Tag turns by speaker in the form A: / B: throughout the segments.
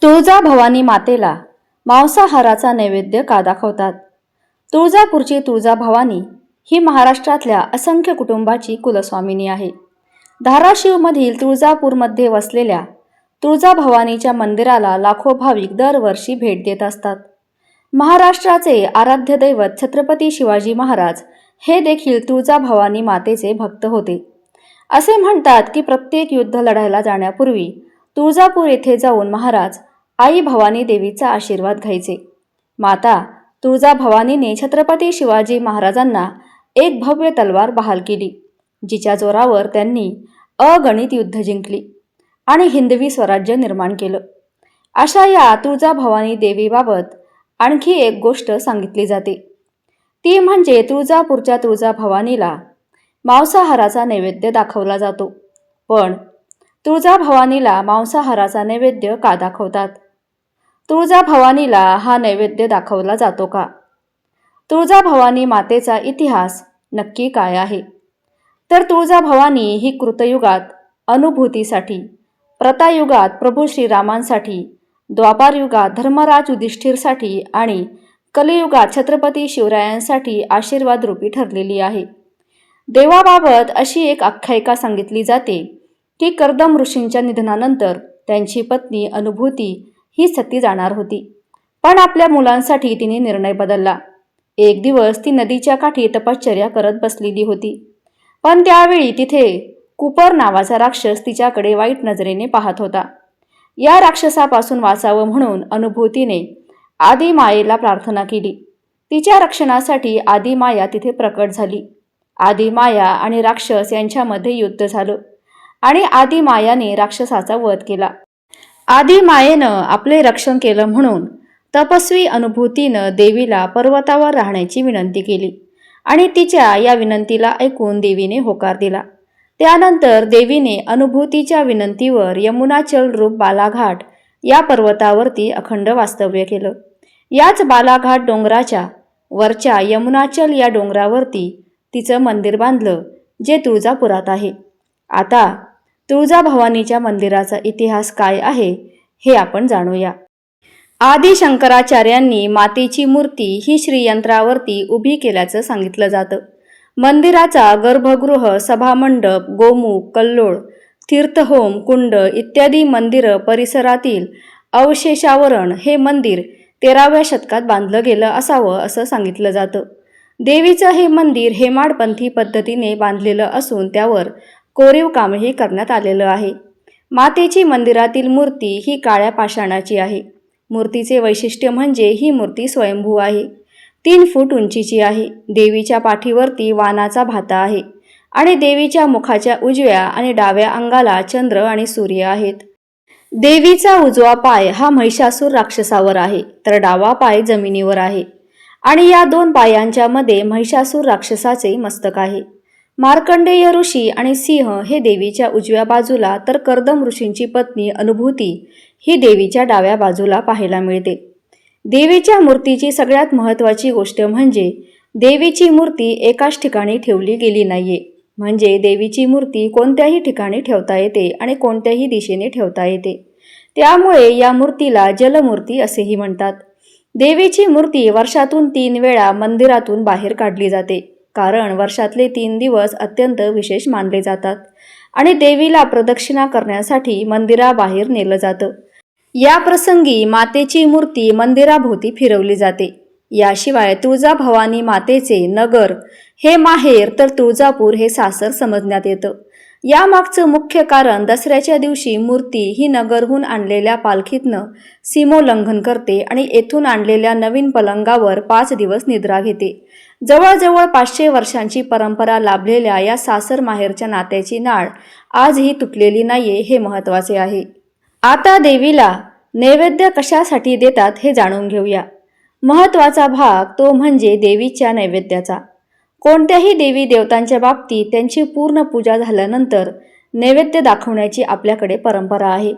A: तुळजा भवानी मातेला मांसाहाराचा नैवेद्य का दाखवतात? तुळजापूरची तुळजा भवानी ही महाराष्ट्रातल्या असंख्य कुटुंबाची कुलस्वामिनी आहे. धाराशिवमधील तुळजापूरमध्ये वसलेल्या तुळजा भवानीच्या मंदिराला लाखो भाविक दरवर्षी भेट देत असतात. महाराष्ट्राचे आराध्य दैवत छत्रपती शिवाजी महाराज हे देखील तुळजा भवानी मातेचे भक्त होते. असे म्हणतात की प्रत्येक युद्ध लढायला जाण्यापूर्वी तुळजापूर येथे जाऊन महाराज आई भवानी देवीचा आशीर्वाद घ्यायचे. माता तुळजा भवानीने छत्रपती शिवाजी महाराजांना एक भव्य तलवार बहाल केली, जिच्या जोरावर त्यांनी अगणित युद्ध जिंकली आणि हिंदवी स्वराज्य निर्माण केलं. अशा या तुळजा भवानी देवीबाबत आणखी एक गोष्ट सांगितली जाते, ती म्हणजे तुळजापूरच्या तुळजा भवानीला मांसाहाराचा नैवेद्य दाखवला जातो. पण तुळजा भवानीला मांसाहाराचा नैवेद्य का दाखवतात? तुळजा भवानीला हा नैवेद्य दाखवला जातो का? तुळजा भवानी मातेचा इतिहास नक्की काय आहे? तर तुळजा भवानी ही कृतयुगात अनुभूतीसाठी, प्रतायुगात प्रभू श्रीरामांसाठी, द्वापारयुगात धर्मराज युधिष्ठिरसाठी आणि कलियुगात छत्रपती शिवरायांसाठी आशीर्वाद रूपी ठरलेली आहे. देवाबाबत अशी एक आख्यायिका सांगितली जाते की कर्दम ऋषींच्या निधनानंतर त्यांची पत्नी अनुभूती ही सती जाणार होती, पण आपल्या मुलांसाठी तिने निर्णय बदलला. एक दिवस ती नदीच्या काठी तपश्चर्या करत बसलेली होती, पण त्यावेळी तिथे कुपर नावाचा राक्षस तिच्याकडे वाईट नजरेने पाहत होता. या राक्षसापासून वाचावं म्हणून अनुभूतीने आदिमायेला प्रार्थना केली. तिच्या रक्षणासाठी आदिमाया तिथे प्रकट झाली. आदिमाया आणि राक्षस यांच्यामध्ये युद्ध झालं आणि आदिमायाने राक्षसाचा वध केला. आदिमायेनं आपले रक्षण केलं म्हणून तपस्वी अनुभूतीनं देवीला पर्वतावर राहण्याची विनंती केली आणि तिच्या या विनंतीला ऐकून देवीने होकार दिला. त्यानंतर देवीने अनुभूतीच्या विनंतीवर यमुनाचल रूप बालाघाट या पर्वतावरती अखंड वास्तव्य केलं. याच बालाघाट डोंगराच्या वरच्या यमुनाचल या डोंगरावरती तिचं मंदिर बांधलं, जे तुळजापुरात आहे. आता तुळजा भवानीच्या मंदिराचा इतिहास काय आहे हे आपण जाणूया. आदि शंकराचार्यांनी मातेची मूर्ती ही श्रीयंत्रावरती उभी केल्याचं सांगितलं जातं. मंदिराचा गर्भगृह, सभामंडप, गोमुख, कल्लोळ, तीर्थहोम कुंड इत्यादी मंदिर परिसरातील अवशेषावरण हे मंदिर 13व्या शतकात बांधलं गेलं असावं असं सांगितलं जातं. देवीचं हे मंदिर हेमाडपंथी पद्धतीने बांधलेलं असून त्यावर कोरीव कामही करण्यात आलेलं आहे. मातेची मंदिरातील मूर्ती ही काळ्या पाषाणाची आहे. मूर्तीचे वैशिष्ट्य म्हणजे ही मूर्ती स्वयंभू आहे. 3 फूट उंचीची आहे. देवीच्या पाठीवरती वानाचा भाता आहे आणि देवीच्या मुखाच्या उजव्या आणि डाव्या अंगाला चंद्र आणि सूर्य आहेत. देवीचा उजवा पाय हा महिषासूर राक्षसावर आहे, तर डावा पाय जमिनीवर आहे आणि या 2 पायांच्या मध्ये महिषासूर राक्षसाचे मस्तक आहे. मार्कंडेय ऋषी आणि सिंह हे देवीच्या उजव्या बाजूला, तर कर्दम ऋषींची पत्नी अनुभूती ही देवीच्या डाव्या बाजूला पाहायला मिळते. देवीच्या मूर्तीची सगळ्यात महत्त्वाची गोष्ट म्हणजे देवीची मूर्ती एकाच ठिकाणी ठेवली गेली नाहीये. म्हणजे देवीची मूर्ती कोणत्याही ठिकाणी ठेवता येते आणि कोणत्याही दिशेने ठेवता येते. त्यामुळे या मूर्तीला जलमूर्ती असेही म्हणतात. देवीची मूर्ती वर्षातून 3 वेळा मंदिरातून बाहेर काढली जाते, कारण वर्षातले 3 दिवस अत्यंत विशेष मानले जातात आणि देवीला प्रदक्षिणा करण्यासाठी मंदिराबाहेर नेलं जातं. या प्रसंगी मातेची मूर्ती मंदिराभोवती फिरवली जाते. याशिवाय तुळजा भवानी मातेचे नगर हे माहेर, तर तुळजापूर हे सासर समजण्यात येतं. यामागचं मुख्य कारण दसऱ्याच्या दिवशी मूर्ती ही नगरहून आणलेल्या पालखीतनं सीमोल्लंघन करते आणि येथून आणलेल्या नवीन पलंगावर 5 दिवस निद्रा घेते. जवळजवळ 500 वर्षांची परंपरा लाभलेल्या या सासर माहेरच्या नात्याची नाळ आजही तुटलेली नाहीये, हे महत्त्वाचे आहे. आता देवीला नैवेद्य कशासाठी देतात हे जाणून घेऊया. महत्त्वाचा भाग तो म्हणजे देवीच्या नैवेद्याचा. कोणत्याही देवी देवतांच्या बाबतीत त्यांची पूर्ण पूजा झाल्यानंतर नैवेद्य दाखवण्याची आपल्याकडे परंपरा आहे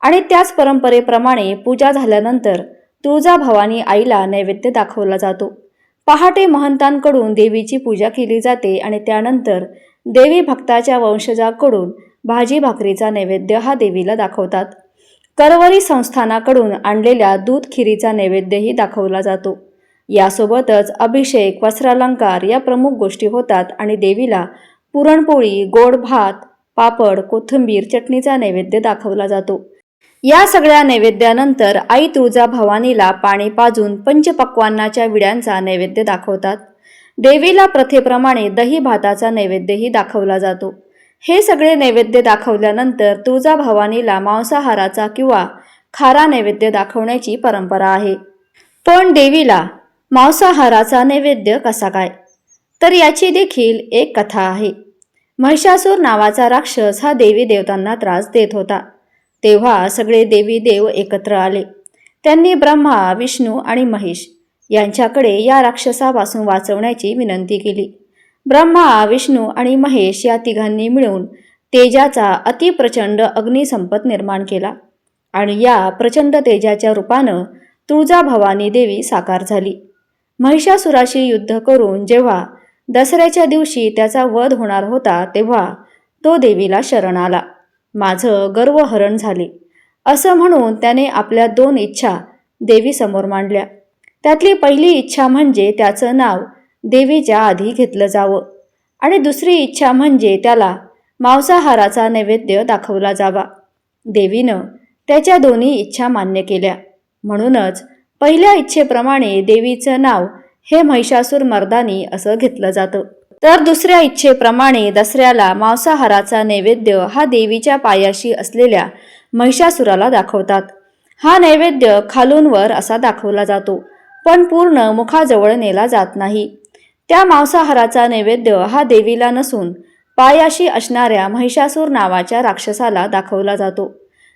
A: आणि त्याच परंपरेप्रमाणे पूजा झाल्यानंतर तुळजा भवानी आईला नैवेद्य दाखवला जातो. पहाटे महंतांकडून देवीची पूजा केली जाते आणि त्यानंतर देवी भक्ताच्या वंशजाकडून भाजी भाकरीचा नैवेद्य हा देवीला दाखवतात. करवरी संस्थानाकडून आणलेल्या दूध खिरीचा नैवेद्यही दाखवला जातो. यासोबतच अभिषेक, वस्त्रालंकार या प्रमुख गोष्टी होतात आणि देवीला पुरणपोळी, गोड भात, पापड, कोथिंबीर, चटणीचा नैवेद्य दाखवला जातो. या सगळ्या नैवेद्यानंतर आई तुळजाभवानीला पाणी पाजून पंचपक्वान्नाच्या विड्यांचा नैवेद्य दाखवतात. देवीला प्रथेप्रमाणे दही भाताचा नैवेद्यही दाखवला जातो. हे सगळे नैवेद्य दाखवल्यानंतर तुळजाभवानीला मांसाहाराचा किंवा खारा नैवेद्य दाखवण्याची परंपरा आहे. पण देवीला मांसाहाराचा नैवेद्य कसा काय? तर याची देखील एक कथा आहे. महिषासूर नावाचा राक्षस हा देवी देवतांना त्रास देत होता. तेव्हा सगळे देवी देव एकत्र आले. त्यांनी ब्रह्मा, विष्णू आणि महेश यांच्याकडे या राक्षसापासून वाचवण्याची विनंती केली. ब्रह्मा, विष्णू आणि महेश या तिघांनी मिळून तेजाचा अतिप्रचंड अग्निसंपत निर्माण केला आणि या प्रचंड तेजाच्या रूपानं तुळजाभवानी देवी साकार झाली. महिषासुराशी युद्ध करून जेव्हा दसऱ्याच्या दिवशी त्याचा वध होणार होता तेव्हा तो देवीला शरण आला. माझं गर्वहरण झाले असं म्हणून त्याने आपल्या 2 इच्छा देवीसमोर मांडल्या. त्यातली पहिली इच्छा म्हणजे त्याचं नाव देवीच्या आधी घेतलं जावं आणि दुसरी इच्छा म्हणजे त्याला मांसाहाराचा नैवेद्य दाखवला जावा. देवीनं त्याच्या दोन्ही इच्छा मान्य केल्या. म्हणूनच पहिल्या इच्छेप्रमाणे देवीचं नाव हे महिषासूर मर्दानी असं घेतलं जातं. तर दुसऱ्या इच्छेप्रमाणे दसऱ्याला मांसाहाराचा नैवेद्य हा देवीच्या पायाशी असलेल्या महिषासुराला दाखवतात. हा नैवेद्य खालून वर असा दाखवला जातो, पण पूर्ण मुखाजवळ नेला जात नाही. त्या मांसाहाराचा नैवेद्य हा देवीला नसून पायाशी असणाऱ्या महिषासूर नावाच्या राक्षसाला दाखवला जातो.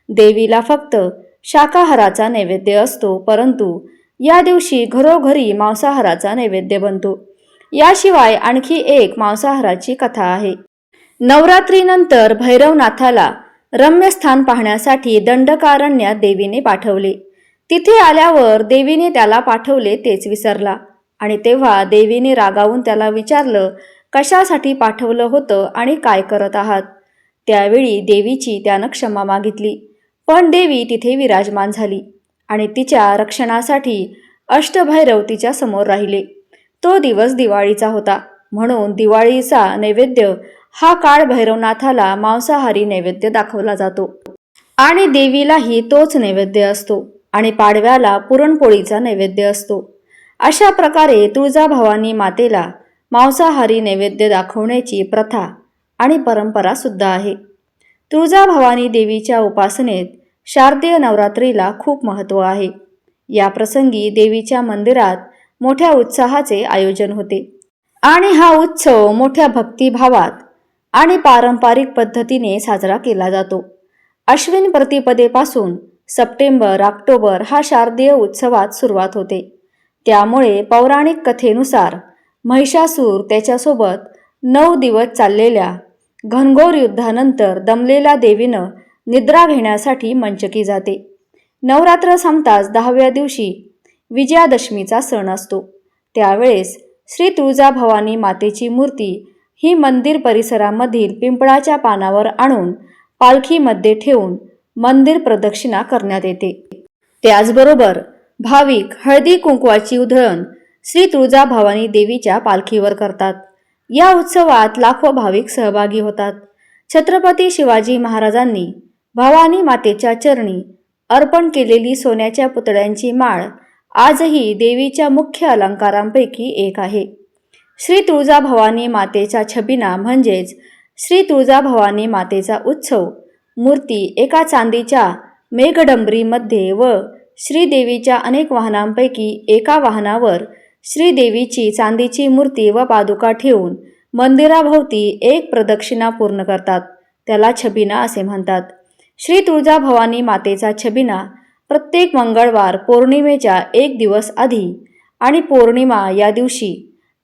A: देवीला फक्त शाकाहाराचा नैवेद्य असतो, परंतु या दिवशी घरोघरी मांसाहाराचा नैवेद्य बनतो. याशिवाय आणखी एक मांसाहाराची कथा आहे. नवरात्रीनंतर भैरवनाथाला रम्यस्थान पाहण्यासाठी दंडकारण्यात देवीने पाठवले. तिथे आल्यावर देवीने त्याला पाठवले तेच विसरला आणि तेव्हा देवीने रागावून त्याला विचारलं, कशासाठी पाठवलं होतं आणि काय करत आहात? त्यावेळी देवीची त्यानं क्षमा मागितली. पण देवी तिथे विराजमान झाली आणि तिच्या रक्षणासाठी अष्टभैरव तिच्या समोर राहिले. तो दिवस दिवाळीचा होता, म्हणून दिवाळीचा नैवेद्य हा काळ भैरवनाथाला मांसाहारी नैवेद्य दाखवला जातो आणि देवीलाही तोच नैवेद्य असतो आणि पाडव्याला पुरणपोळीचा नैवेद्य असतो. अशा प्रकारे तुळजाभवानी मातेला मांसाहारी नैवेद्य दाखवण्याची प्रथा आणि परंपरा सुद्धा आहे. तुळजाभवानी देवीच्या उपासनेत शारदीय नवरात्रीला खूप महत्त्व आहे. या प्रसंगी देवीच्या मंदिरात मोठ्या उत्साहाचे आयोजन होते आणि हा उत्सव मोठ्या भक्तिभावात आणि पारंपरिक पद्धतीने साजरा केला जातो. अश्विन प्रतिपदेपासून सप्टेंबर-ऑक्टोबर हा शारदीय उत्सवात सुरुवात होते. त्यामुळे पौराणिक कथेनुसार महिषासूर त्याच्यासोबत 9 दिवस चाललेल्या घनघोर युद्धानंतर दमलेल्या देवीनं निद्रा घेण्यासाठी मंचकी जाते. नवरात्र संपताच 10व्या दिवशी विजयादशमीचा सण असतो. त्यावेळेस श्री तुळजाभवानी मातेची मूर्ती ही मंदिर परिसरामधील पिंपळाच्या पानावर आणून पालखीमध्ये ठेवून मंदिर प्रदक्षिणा करण्यात येते. त्याचबरोबर भाविक हळदी कुंकवाची उधळण श्री तुळजाभवानी देवीच्या पालखीवर करतात. या उत्सवात लाखो भाविक सहभागी होतात. छत्रपती शिवाजी महाराजांनी भवानी मातेच्या चरणी अर्पण केलेली सोन्याच्या पुतळ्यांची माळ आजही देवीच्या मुख्य अलंकारांपैकी एक आहे. श्री तुळजाभवानी मातेचा छबिना म्हणजेच श्री तुळजाभवानी मातेचा उत्सव मूर्ती एका चांदीच्या मेघडंबरीमध्ये व श्रीदेवीच्या अनेक वाहनांपैकी एका वाहनावर श्रीदेवीची चांदीची मूर्ती व पादुका ठेवून मंदिराभोवती एक प्रदक्षिणा पूर्ण करतात. त्याला छबिना असे म्हणतात. श्री तुळजाभवानी मातेचा छबिना प्रत्येक मंगळवार पौर्णिमेच्या 1 दिवस आधी आणि पौर्णिमा या दिवशी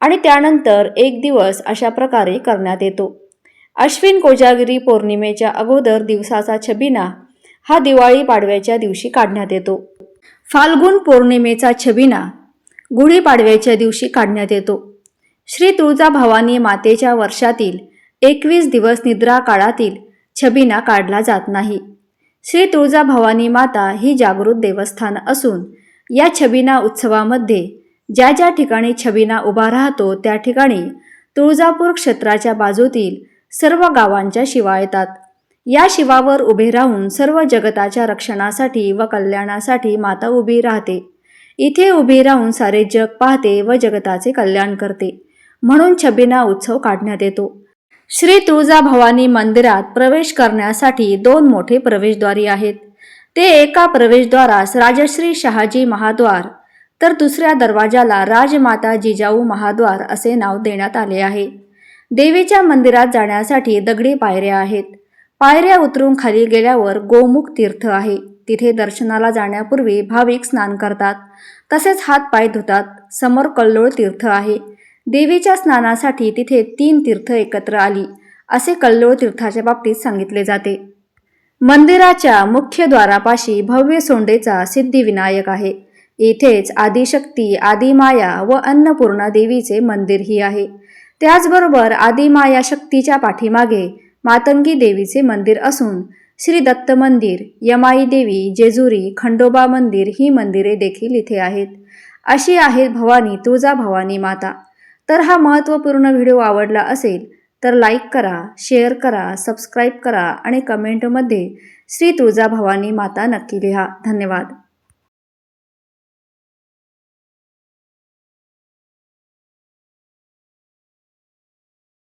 A: आणि त्यानंतर 1 दिवस अशा प्रकारे करण्यात येतो. अश्विन कोजागिरी पौर्णिमेच्या अगोदर दिवसाचा छबिना हा दिवाळी पाडव्याच्या दिवशी काढण्यात येतो. फाल्गुन पौर्णिमेचा छबिना गुढीपाडव्याच्या दिवशी काढण्यात येतो. श्री तुळजाभवानी मातेच्या वर्षातील 21 दिवस निद्रा काळातील छबिना काढला जात नाही. श्री तुळजाभवानी माता ही जागृत देवस्थान असून या छबिना उत्सवामध्ये ज्या ज्या ठिकाणी छबिना उभा राहतो त्या ठिकाणी तुळजापूर क्षेत्राच्या बाजूतील सर्व गावांच्या शिवा येतात. या शिवावर उभे राहून सर्व जगताच्या रक्षणासाठी व कल्याणासाठी माता उभी राहते. इथे उभी राहून सारे जग पाहते व जगताचे कल्याण करते. म्हणून छबिना उत्सव काढण्यात येतो. श्री तुळजाभवानी मंदिरात प्रवेश करण्यासाठी 2 मोठे प्रवेशद्वारी आहेत. ते एका प्रवेशद्वारास राजश्री शहाजी महाद्वार तर दुसऱ्या दरवाजाला राजमाता जिजाऊ महाद्वार असे नाव देण्यात आले आहे. देवीच्या मंदिरात जाण्यासाठी दगडी पायऱ्या आहेत. पायऱ्या उतरून खाली गेल्यावर गोमुख तीर्थ आहे. तिथे दर्शनाला जाण्यापूर्वी भाविक स्नान करतात. तसेच हात पाय धुतात. समोर कल्लोळ तीर्थ आहे. देवीच्या स्नानासाठी तिथे 3 तीर्थ एकत्र आली असे कल्लोळ तीर्थाच्या बाबतीत सांगितले जाते. मंदिराच्या मुख्य द्वारापाशी भव्य सोंडेचा सिद्धिविनायक आहे. येथेच आदिशक्ती, आदिमाया व अन्नपूर्णा देवीचे मंदिरही आहे. त्याचबरोबर आदिमाया शक्तीच्या पाठीमागे मातंगी देवीचे मंदिर असून श्री दत्त मंदिर, यमाई देवी, जेजुरी, खंडोबा मंदिर ही मंदिरे देखील इथे आहेत. अशी आहे भवानी तुळजाभवानी माता. तर हा महत्त्वपूर्ण व्हिडिओ आवडला असेल तर लाईक करा, शेअर करा, सबस्क्राईब करा आणि कमेंटमध्ये श्री तुळजाभवानी माता नक्की लिहा. धन्यवाद.